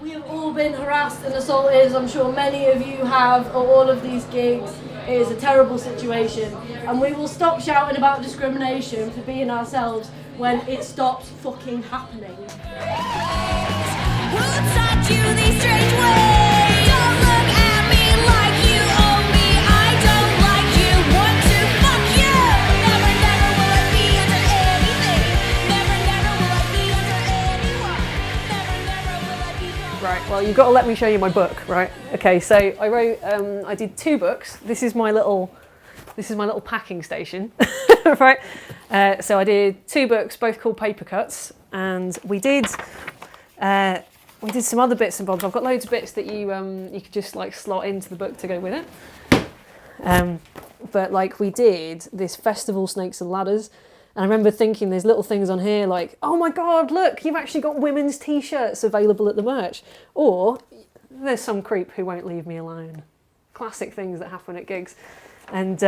We have all been harassed and assaulted, as I'm sure many of you have, at all of these gigs. It is a terrible situation, and we will stop shouting about discrimination for being ourselves when it stops fucking happening. Who taught you these strange ways? Don't look at me like you owe me. I don't like you, want to fuck you. Never, never will I be under anything. Never, never will I be under anyone. Never, never will I be. Right, well, you've got to let me show you my book, right? Okay, so I wrote, I did 2 books. This is my little packing station, right? So I did 2 books, both called Paper Cuts, and we did some other bits and bobs. I've got loads of bits that you could just like slot into the book to go with it. But like we did this festival Snakes and Ladders, and I remember thinking there's little things on here like, oh my God, look, you've actually got women's t-shirts available at the merch. Or there's some creep who won't leave me alone. Classic things that happen at gigs. And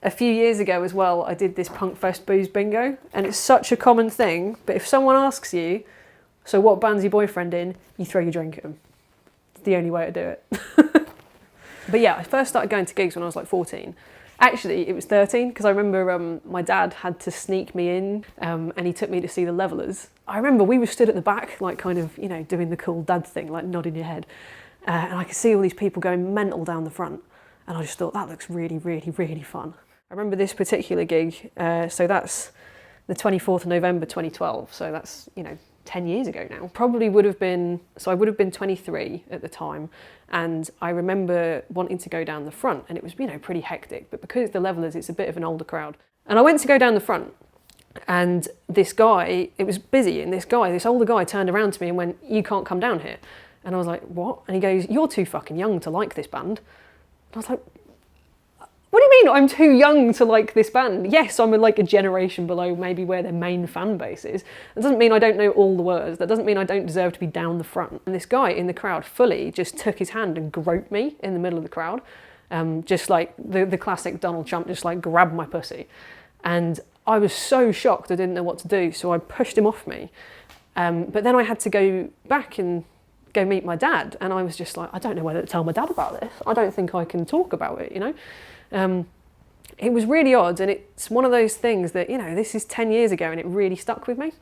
a few years ago as well, I did this Punk Fest booze bingo, and it's such a common thing, but if someone asks you, so what band's your boyfriend in, you throw your drink at them. It's the only way to do it. But yeah, I first started going to gigs when I was like 14. Actually, it was 13, because I remember my dad had to sneak me in, and he took me to see the Levellers. I remember we were stood at the back, like kind of, you know, doing the cool dad thing, like nodding your head. And I could see all these people going mental down the front. And I just thought, that looks really, really, really fun. I remember this particular gig, so that's the 24th of November 2012, so that's, 10 years ago now. Probably would have been, so I would have been 23 at the time, and I remember wanting to go down the front, and it was, pretty hectic, but because it's the Levellers, it's a bit of an older crowd. And I went to go down the front, and this guy, it was busy, and this older guy turned around to me and went, "You can't come down here." And I was like, "What?" And he goes, "You're too fucking young to like this band." I was like, what do you mean I'm too young to like this band? Yes, I'm like a generation below maybe where their main fan base is. That doesn't mean I don't know all the words. That doesn't mean I don't deserve to be down the front. And this guy in the crowd fully just took his hand and groped me in the middle of the crowd. Just like the classic Donald Trump, just like grabbed my pussy. And I was so shocked I didn't know what to do, so I pushed him off me. But then I had to go back and go meet my dad, and I was just like, I don't know whether to tell my dad about this. I don't think I can talk about it, It was really odd, and it's one of those things that, this is 10 years ago and it really stuck with me.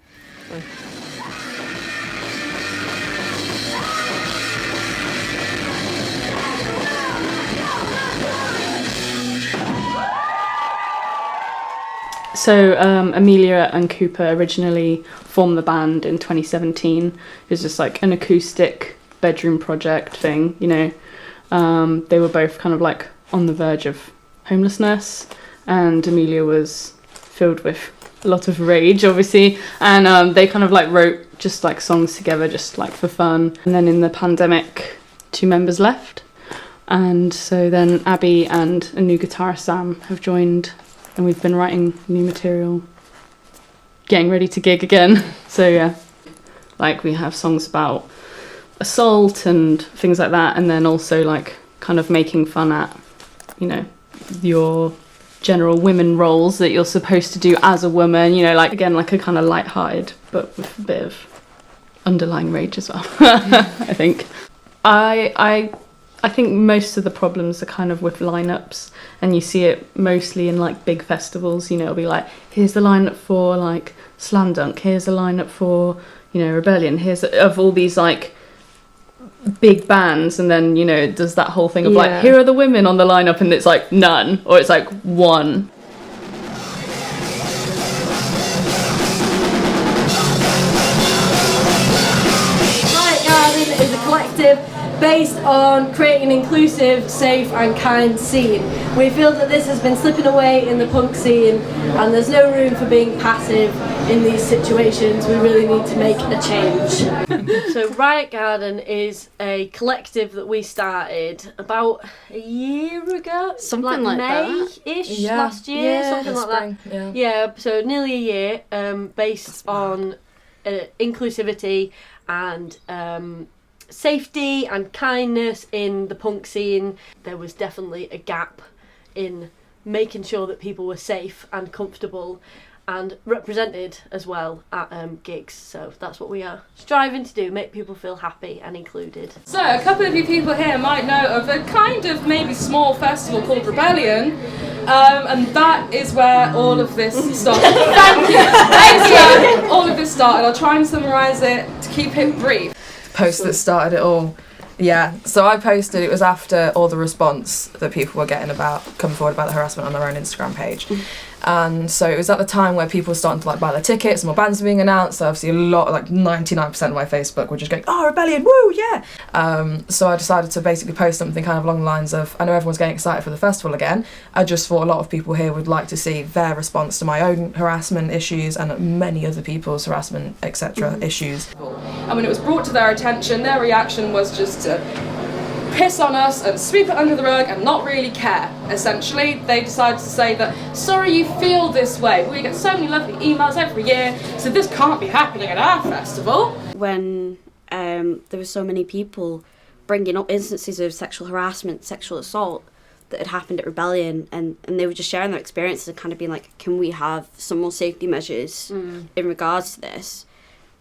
So Amelia and Cooper originally formed the band in 2017. It was just like an acoustic bedroom project thing, They were both kind of like on the verge of homelessness, and Amelia was filled with a lot of rage, obviously, and they kind of like wrote just like songs together just like for fun. And then in the pandemic, 2 members left, and so then Abby and a new guitarist Sam have joined, and we've been writing new material, getting ready to gig again. So yeah, like we have songs about assault and things like that, and then also like kind of making fun at, your general women roles that you're supposed to do as a woman, like again, like a kind of light-hearted but with a bit of underlying rage as well. I think I think most of the problems are kind of with lineups, and you see it mostly in like big festivals. It'll be like, here's the lineup for like Slam Dunk, here's the lineup for Rebellion, here's of all these like big bands, and then it does that whole thing of like, here are the women on the lineup, and it's like none, or it's like one. Riot Garden is a collective based on creating an inclusive, safe and kind scene. We feel that this has been slipping away in the punk scene, and there's no room for being passive in these situations. We really need to make a change. So Riot Garden is a collective that we started about a year ago, something like May-ish, last year, something like spring, that. Yeah, so nearly a year, based on inclusivity and safety and kindness in the punk scene. There was definitely a gap in making sure that people were safe and comfortable, and represented as well at gigs. So that's what we are striving to do, make people feel happy and included. So a couple of you people here might know of a kind of maybe small festival called Rebellion, and that is where all of this started. Thank you! Thank you! All of this started. I'll try and summarise it to keep it brief. Post that started it all. Yeah, so I posted, it was after all the response that people were getting about coming forward about the harassment on their own Instagram page. And so it was at the time where people were starting to like buy their tickets, more bands were being announced, so obviously a lot, like 99% of my Facebook were just going, oh, Rebellion, woo, yeah! So I decided to basically post something kind of along the lines of, I know everyone's getting excited for the festival again, I just thought a lot of people here would like to see their response to my own harassment issues and many other people's harassment, etc. issues. And when it was brought to their attention, their reaction was just to piss on us and sweep it under the rug and not really care. Essentially, they decided to say that, sorry you feel this way. We get so many lovely emails every year, so this can't be happening at our festival. When there were so many people bringing up instances of sexual harassment, sexual assault that had happened at Rebellion, and they were just sharing their experiences and kind of being like, can we have some more safety measures in regards to this?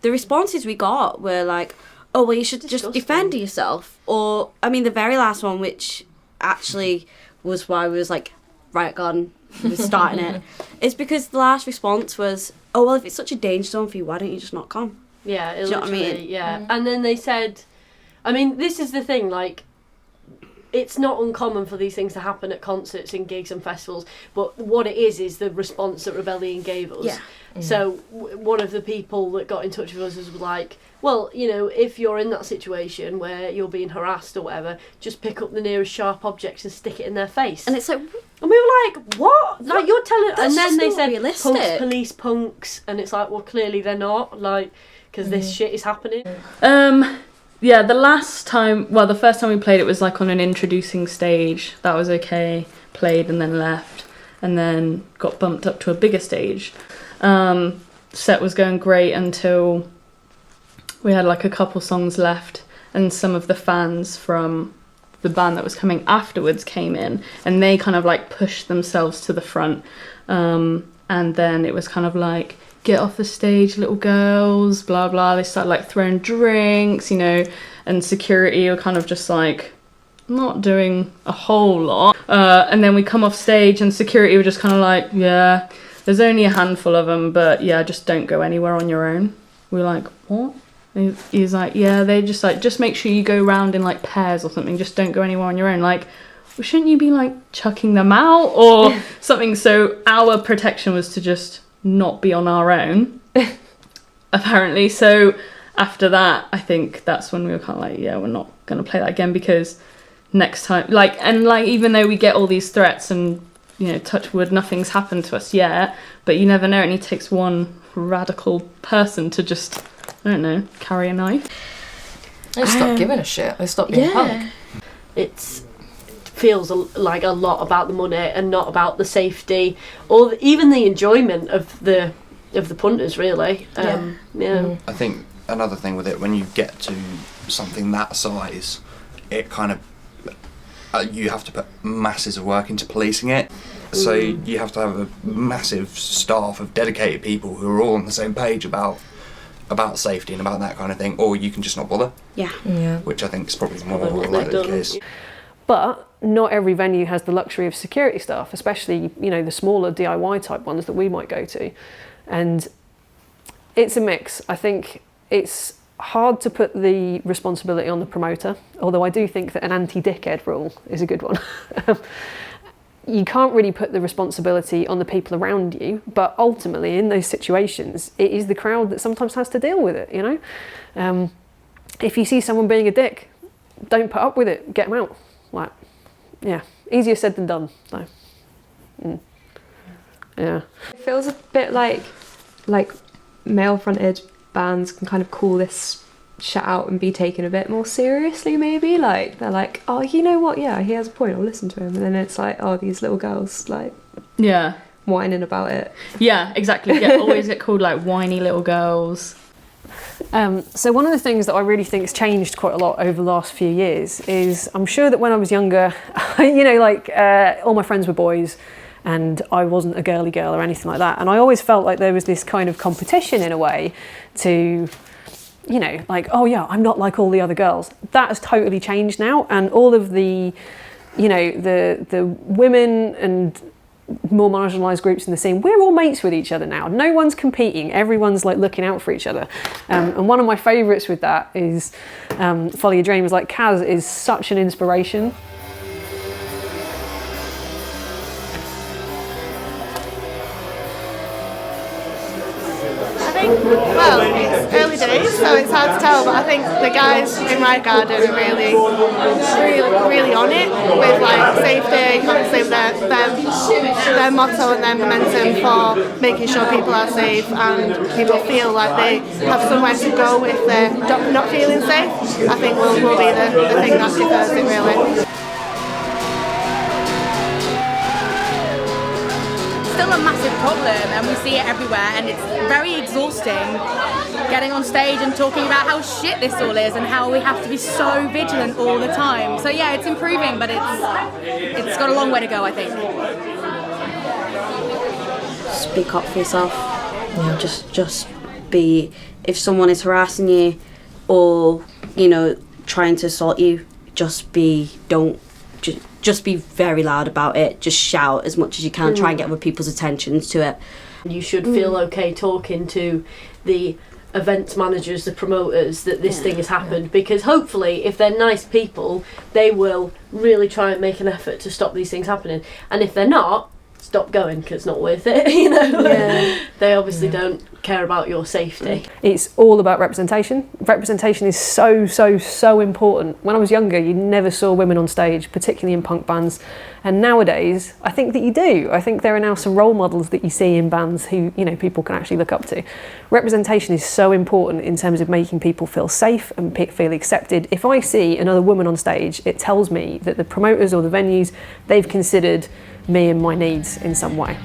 The responses we got were like, oh, well, you should just defend yourself. Or, I mean, the very last one, which actually was why we was like, right, God, we're starting it, is because the last response was, oh, well, if it's such a danger zone for you, why don't you just not come? Yeah, Do you know what I mean? Yeah. And then they said, I mean, this is the thing, like, it's not uncommon for these things to happen at concerts and gigs and festivals, but what it is the response that Rebellion gave us. Yeah. So one of the people that got in touch with us was like, well, you know, if you're in that situation where you're being harassed or whatever, just pick up the nearest sharp object and stick it in their face. And it's like, and we were like, what? Like, you're telling... That's and then just they not said, realistic. punks, police punks, and it's like, well, clearly they're not, like, because this shit is happening. Yeah, the first time we played it was like on an introducing stage. That was okay. Played and then left, and then got bumped up to a bigger stage. Set was going great until we had like a couple songs left, and some of the fans from the band that was coming afterwards came in, and they kind of like pushed themselves to the front. And then it was kind of like, get off the stage, little girls, blah blah. They started like throwing drinks, you know, and security were kind of just like not doing a whole lot. And then we come off stage and security were just kind of like, yeah, there's only a handful of them, but yeah, just don't go anywhere on your own. We were like, what? He's like, yeah, they just like, just make sure you go round in like pairs or something, just don't go anywhere on your own. Like, well, shouldn't you be like chucking them out or something? So our protection was to just not be on our own, apparently. So after that, I think that's when we were kind of like, yeah, we're not going to play that again, because next time, like, and like, even though we get all these threats and, you know, touch wood, nothing's happened to us yet, but you never know, it only takes one radical person to just, I don't know, carry a knife. They stop giving a shit. They stop being punk. It feels like a lot about the money and not about the safety or even the enjoyment of the punters, really. Yeah. I think another thing with it, when you get to something that size, it kind of you have to put masses of work into policing it. So you have to have a massive staff of dedicated people who are all on the same page about safety and about that kind of thing, or you can just not bother. Yeah. Which I think is probably more likely the case. But not every venue has the luxury of security staff, especially, you know, the smaller DIY type ones that we might go to. And it's a mix. I think it's hard to put the responsibility on the promoter, although I do think that an anti-dickhead rule is a good one. You can't really put the responsibility on the people around you, but ultimately in those situations, it is the crowd that sometimes has to deal with it, you know? If you see someone being a dick, don't put up with it, get them out. Like, yeah, easier said than done. So, yeah. It feels a bit like male-fronted bands can kind of call this shit out and be taken a bit more seriously, maybe. Like, they're like, oh, you know what, yeah, he has a point, I'll listen to him. And then it's like, oh, these little girls, like, yeah, whining about it. Yeah, exactly. Always get called like whiny little girls. So one of the things that I really think has changed quite a lot over the last few years is, I'm sure that when I was younger, you know, like all my friends were boys, and I wasn't a girly girl or anything like that. And I always felt like there was this kind of competition in a way to, you know, like, oh yeah, I'm not like all the other girls. That has totally changed now, and all of the, you know, the women and more marginalised groups in the scene, we're all mates with each other now. No one's competing, everyone's like looking out for each other. And one of my favourites with that is Follow Your Dreams. Like, Kaz is such an inspiration. Well, it's early days, so it's hard to tell, but I think the guys in my garden are really on it with like safety, obviously their motto and their momentum for making sure people are safe and people feel like they have somewhere to go if they're not feeling safe. I think will be the thing that differs it really. Still a massive problem, and we see it everywhere, and it's very exhausting getting on stage and talking about how shit this all is and how we have to be so vigilant all the time. So yeah, it's improving, but it's got a long way to go, I think. Speak up for yourself. Yeah. Just be, if someone is harassing you or, you know, trying to assault you, just be very loud about it. Just shout as much as you can. Try and get other people's attentions to it. You should feel okay talking to the events managers, the promoters, that this thing has happened, because hopefully if they're nice people, they will really try and make an effort to stop these things happening. And if they're not, stop going, because it's not worth it, you know. They obviously don't care about your safety. It's all about representation. Representation is so important. When I was younger, you never saw women on stage, particularly in punk bands. And nowadays, I think that you do. I think there are now some role models that you see in bands who, you know, people can actually look up to. Representation is so important in terms of making people feel safe and feel accepted. If I see another woman on stage, it tells me that the promoters or the venues, they've considered me and my needs in some way.